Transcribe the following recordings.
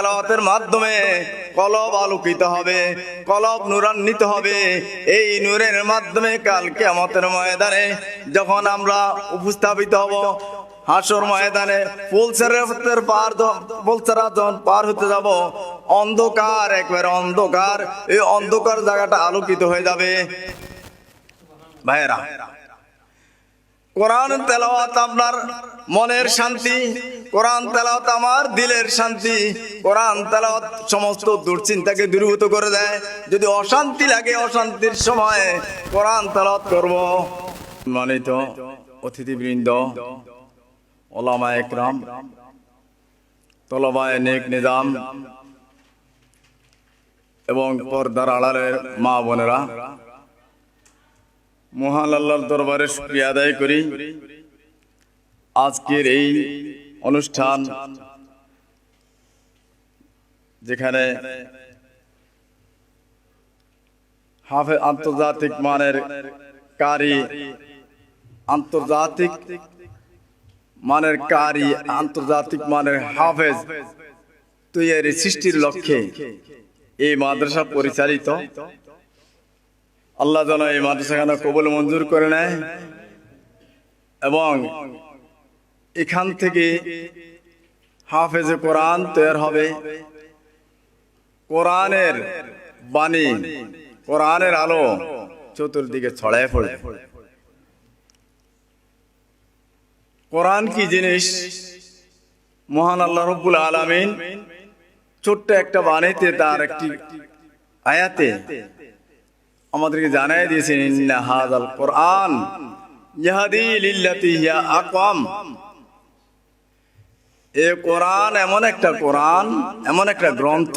তেলাওয়াতের মাধ্যমে কলব আলোকিত হবে, কলব নূরান্বিত হবে। এই নূরের মাধ্যমে কাল কিয়ামতের ময়দানে যখন আমরা উপস্থাপিত হব হাসর ময়দানে, ফুলসেরাতের ফুলসেরা যখন পার হতে যাব, অন্ধকার, একবারে অন্ধকার, এই অন্ধকার জায়গাটা আলোকিত হয়ে যাবে। ভাইয়েরা, কোরআন তেলাওয়াত আপনার মনের শান্তি, কোরআন তেলাওয়াত আমার দিলের শান্তি, কোরআন তেলাওয়াত সমস্ত দুশ্চিন্তাকে দূরীভূত করে দেয়। যদি অশান্তি লাগে, অশান্তির সময় কোরআন তেলাওয়াত করব। মানিত অতিথিবৃন্দ, ওলামা একরাম, তলবায়ে নেক নিজাম এবং পর্দার আড়ালের মা বোনেরা, মহান আল্লাহর দরবারে শুকরিয়া আদায় করি। আজকের এই অনুষ্ঠান যেখানে আন্তর্জাতিক মানের কারি, আন্তর্জাতিক মানের হাফেজ তৈরি সৃষ্টির লক্ষ্যে এই মাদ্রাসা পরিচালিত। আল্লাহ যেন এই মাদ্রাসাখানা কবুল মঞ্জুর করে নেয় এবং এখান থেকে হাফেজে কোরআন তৈরি হবে, কোরআনের বাণী, কোরআনের আলো চতুর্দিকে ছড়ায় পড়ে। কোরআন কি জিনিস মহান আল্লাহ রাব্বুল আলামিন ছোট্ট একটা বাণীতে, তার একটি আয়াতে আমাদেরকে জানাই দিয়েছেন, ইন্না হাযাল কোরআন ইয়াহদি লিল্লাতি হিয়া আকওয়াম। এই কোরআন এমন একটা কোরআন, এমন একটা গ্রন্থ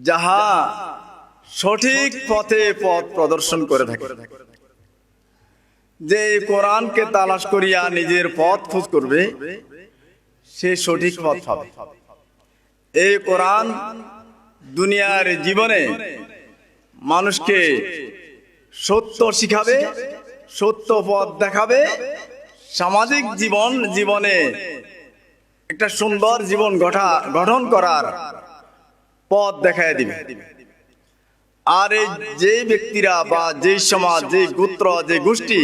যাহা সঠিক পথে পথ প্রদর্শন করে থাকে। যে এই কোরআনকে তালাশ করিয়া নিজের পথ খোঁজ করবে, সে সঠিক পথ পাবে। এই কোরআন দুনিয়ার জীবনে মানুষকে সত্য শিখাবে, সত্য পথ দেখাবে, সামাজিক জীবনে একটা সুন্দর জীবন গঠন করার পথ দেখায় দিবে। আর এই যে ব্যক্তিরা বা যে সমাজ, যে গোত্র, যে গোষ্ঠী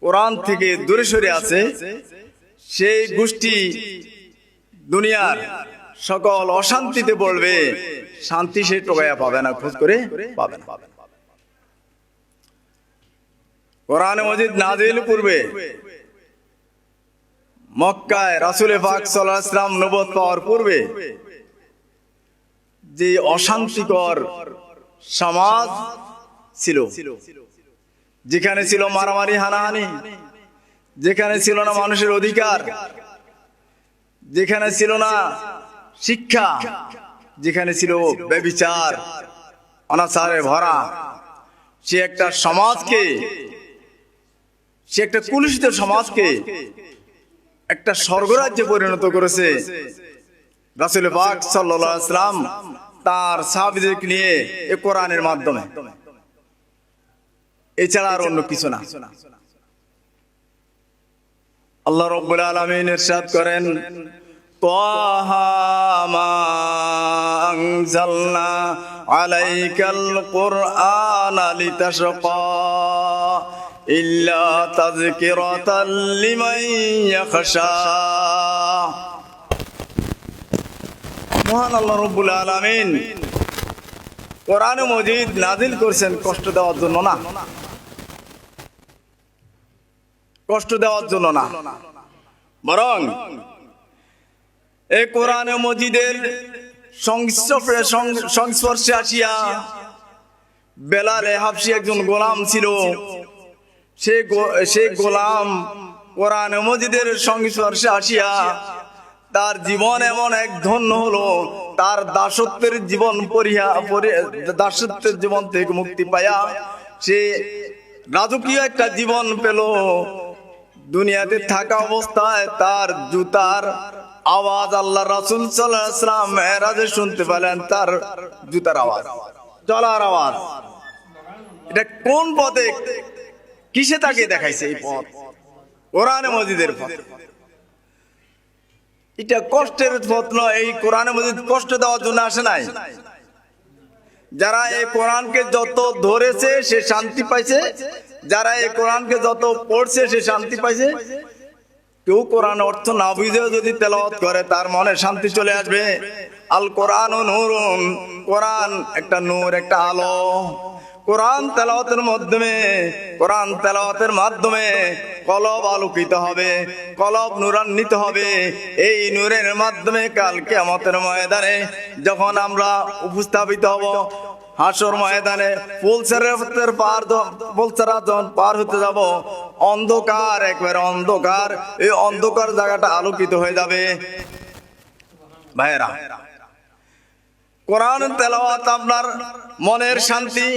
কোরআন থেকে দূরে সরে আছে, সেই গোষ্ঠী দুনিয়ার সকল অশান্তিতে পড়বে, শান্তি সে টোকাইয়া পাবে না, খোঁজ করে পাবে না। কোরআন মাজিদ নাজিল পূর্বে মক্কায় রাসূল পাক সাল্লাল্লাহু আলাইহি ওয়াসাল্লাম নবুয়ত পাওয়ার পূর্বে যে অশান্তিকর সমাজ ছিল, যেখানে ছিল মারামারি, হানাহানি, যেখানে ছিল না মানুষের অধিকার, যেখানে ছিল না শিক্ষা, যেখানে ছিল ব্যভিচার, অনাচারে ভরা, সে একটা সমাজকে, সে একটা কুলুষিত সমাজকে একটা স্বর্গরাজ্যে পরিণত করেছে রাসূল পাক সাল্লাল্লাহু আলাইহি ওয়াসাল্লাম তার সাহাবীদেরকে নিয়ে এই কোরআনের মাধ্যমে। এছাড়া আর অন্য কিছু না। আল্লাহ রাব্বুল আলামিন ইরশাদ করেন, তাহা মা আনজালনা আলাইকাল কুরআনা লিতাশকা ইল্লা তাযকিরাতাল লিমান ইয়াখশা। মহান আল্লাহ রাব্বুল আলামিন কোরআন মাজিদ নাযিল করেছেন কষ্ট দেওয়ার জন্য না, কষ্ট দেওয়ার জন্য না, বরং এই কোরআন মাজিদের সংস্পর্শে আসিয়া বেলাল হাবশী একজন গোলাম ছিল। সে গোলাম কোরআন মাজিদের সংস্পর্শে আসিয়া তার জীবন এমন এক ধন্য হলো, তার দাসত্বের জীবন থেকে মুক্তি পায়া সে রাজকীয় একটা জীবন পেল। দুনিয়াতে থাকা অবস্থায় তার জুতার আওয়াজ আল্লাহ রাসূল সাল্লাল্লাহু আলাইহি ওয়াসাল্লাম মেরাজে শুনতে পেলেন, তার জুতার আওয়াজ, চলার আওয়াজ। এটা কোন পথে, কিসে তাকে দেখাইছে? এই পথ কোরআন মাজিদের পথ। এটা কষ্টের পথ নয়। এই কোরআনে মজিদ কষ্ট দেওয়ার জন্য আসে নাই। যারা এই কোরআনকে যত ধরেছে সে শান্তি পাইছে, যারা এই কোরআনকে যত পড়ছে সে শান্তি পাইছে। কেউ কোরআন অর্থ না বুঝেও যদি তেলাওয়াত করে তার মনে শান্তি চলে আসবে। আল কোরআন নূরুন, কোরআন একটা নূর, একটা আলো। কোরআন তেলাওয়াতের মাধ্যমে কলব আলোকিত হবে, কলব নূরান্বিত হবে। এই নূরের মাধ্যমে কাল কিয়ামতের ময়দানে যখন আমরা উপস্থাপিত হব, হাসর ময়দানে ফুলসেরাতের যখন পার হতে যাব, অন্ধকার, একবারে অন্ধকার, এই অন্ধকার জায়গাটা আলোকিত হয়ে যাবে। ভাইয়েরা, কোরআন তেলাওয়াত আপনার মনের শান্তি,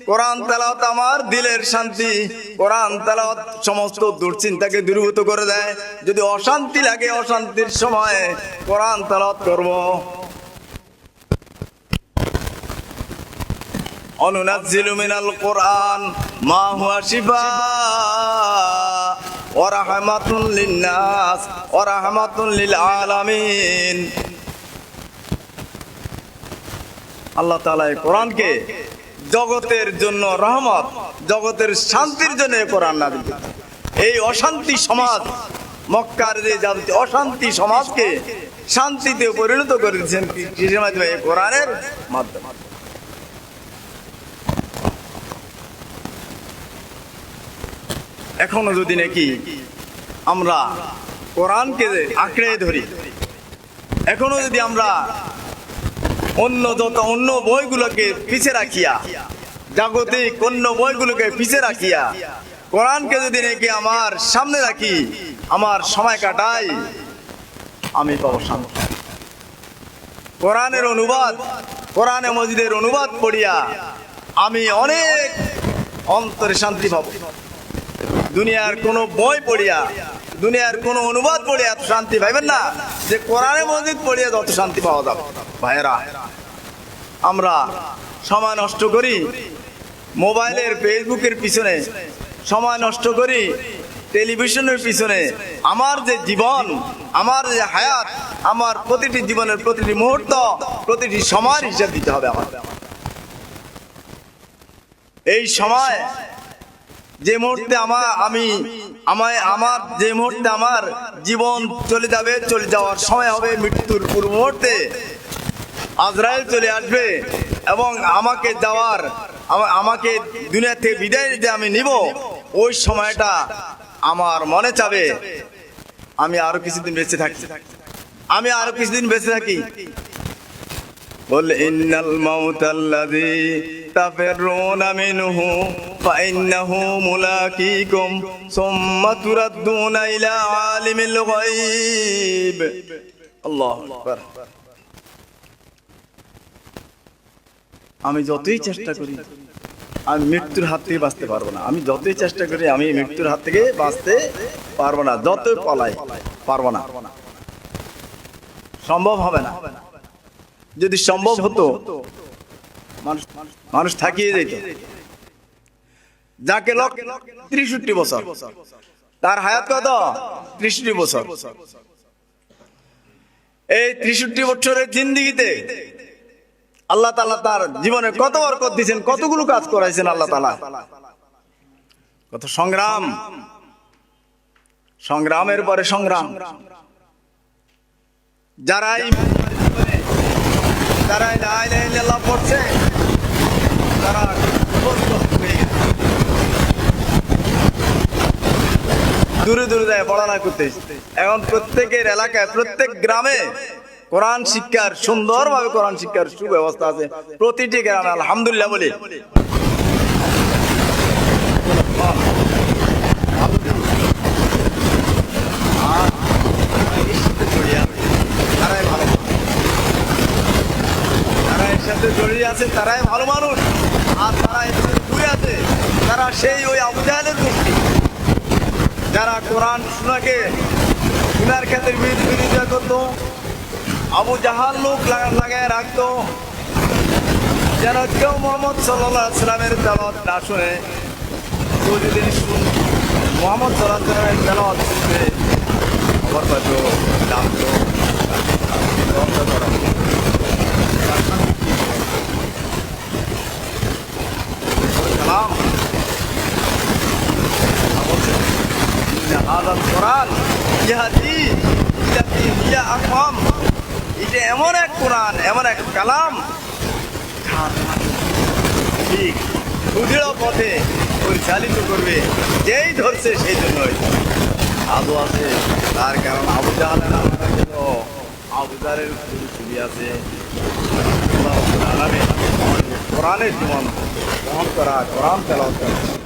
কোরআন তেলাওয়াত আমার দিলের শান্তি, কোরআন তেলাওয়াত সমস্ত দুশ্চিন্তাকে দূরীভূত করে দেয়। যদি অশান্তি লাগে, অশান্তির সময় কোরআন তেলাওয়াত করব। অনুনাজ্জিলু মিনাল কোরআন মা হুয়া শিফাআ ওয়া রাহমাতুন লিন-নাস ওয়া রাহমাতুন লিল আলামিন। আল্লাহ তাআলা এই কোরআনকে জগতের জন্য রহমত, জগতের শান্তির জন্য এই কোরআন নাযিল করেছেন। এই অশান্তি সমাজ, মক্কার যে অশান্তি সমাজকে শান্তিতে পরিণত করে দিয়েছেন কিসের মাধ্যমে? এই কোরআনের মাধ্যমে। এখনো যদি নাকি আমরা কোরআনকে আঁকড়ে ধরি, এখনো যদি আমরা অন্য বইগুলোকে পিছে রাখিয়া, জাগতিক অন্য বইগুলোকে পিছে রাখিয়া কোরআনকে যদি নাকি আমার সামনে রাখি, আমার সময় কাটাই, আমি পাবো শান্তি। কোরআনের অনুবাদ, কোরআনে মজিদের অনুবাদ পড়িয়া আমি অনেক অন্তরে শান্তি পাবো। দুনিয়ার কোনো বই পড়িয়া, দুনিয়ার কোনো অনুবাদ পড়িয়া এত শান্তি পাইবেন না যে কোরআনে মজিদ পড়িয়া যত শান্তি পাওয়া যাবে। ভাইয়েরা, আমরা সময় নষ্ট করি মোবাইলের, ফেসবুকের পিছনে, সময় নষ্ট করি টেলিভিশনের পিছনে। আমার যে জীবন, আমার যে হায়াত, আমার প্রতিটি জীবনের প্রতিটি মুহূর্ত, প্রতিটি সময়ের হিসাব দিতে হবে আমার। এই সময় যে মুহূর্তে আমার যে মুহূর্তে আমার জীবন চলে যাবে, চলে যাওয়ার সময় হবে, মৃত্যুর পূর্ব মুহূর্তে আজরাইল চলে আসবে এবং আমাকে দুনিয়া থেকে বিদায় দিতে আমি নিব। ওই সময়টা আমার মনে চাবে আমি আরো কিছুদিন বেঁচে থাকি, আমি আরো কিছুদিন বেঁচে থাকি। বল ইন্নাল মাউতাল্লাযী তাফিরুনা মিনহু ফাইন্নাহু মুলাকীকুম সুম্মা তুরাদ্দুনা ইলা আলিমিল গায়ব। আল্লাহু আকবার। আমি যতই চেষ্টা করি আমি মৃত্যুর হাত থেকে বাঁচতে পারবো না। আমি যতই চেষ্টা করি আমি মৃত্যুর হাত থেকে বাঁচতে পারবো না। যতই পলাই পারবো না, সম্ভব হবে না। যদি সম্ভব হতো মানুষ থাকিয়ে যেত। যাকে 63 বছর, তার হায়াত কত? 63 বছর। এই 63 বছরের জিন্দেগিতে আল্লাহ তাআলা তার জীবনে কত বরকত দিয়েছেন, কতগুলো কাজ করাইছেন আল্লাহ তাআলা। কত সংগ্রাম, সংগ্রামের পরে সংগ্রাম। যারা লা ইলাহা ইল্লাল্লাহ পড়ছে তারা দূরে দূরে যায় পড়াশোনা করতে। এখন প্রত্যেকের এলাকায়, প্রত্যেক গ্রামে কোরআন শিক্ষার, সুন্দরভাবে কোরআন শিক্ষার সুব্যবস্থা আছে প্রতিটি গ্রামে। আলহামদুলিল্লাহ বলি। সাথে জড়িয়ে আছে তারাই ভালো মানুষ, আর তারা এর সাথে দূরে আছে তারা সেই ওই আবু জাহেলের গোষ্ঠী, যারা কোরআন সুন্নাহকে গুনার ক্ষেত্রে বিরোধিতা করতো। আবু জাহাল লোক লাগায় রাখতো যেন কেউ মোহাম্মদ সাল্লাল্লাহু আলাইহি ওয়াসাল্লামের তেলাওয়াত না শুনে। কেউ যদি মোহাম্মদ সাল্লাল্লাহু আলাইহি ওয়াসাল্লামের তেলাওয়াত শুনতে খবর পেত, জানতো, বিল্লাতি ইল্লাতি হিয়া আকওয়াম। এটা এমন এক কোরআন, এমন এক কালাম, যার ঠিক সুদৃঢ় পথে পরিচালিত করবে, যেই ধরছে সেই জন্যই আবু আছে। তার কারণ আবু জাহালের নাম ছিল আবু জারের ছবি আছে। কোরআনের জীবন বহন করা, কোরআন তেলাওয়াত করা।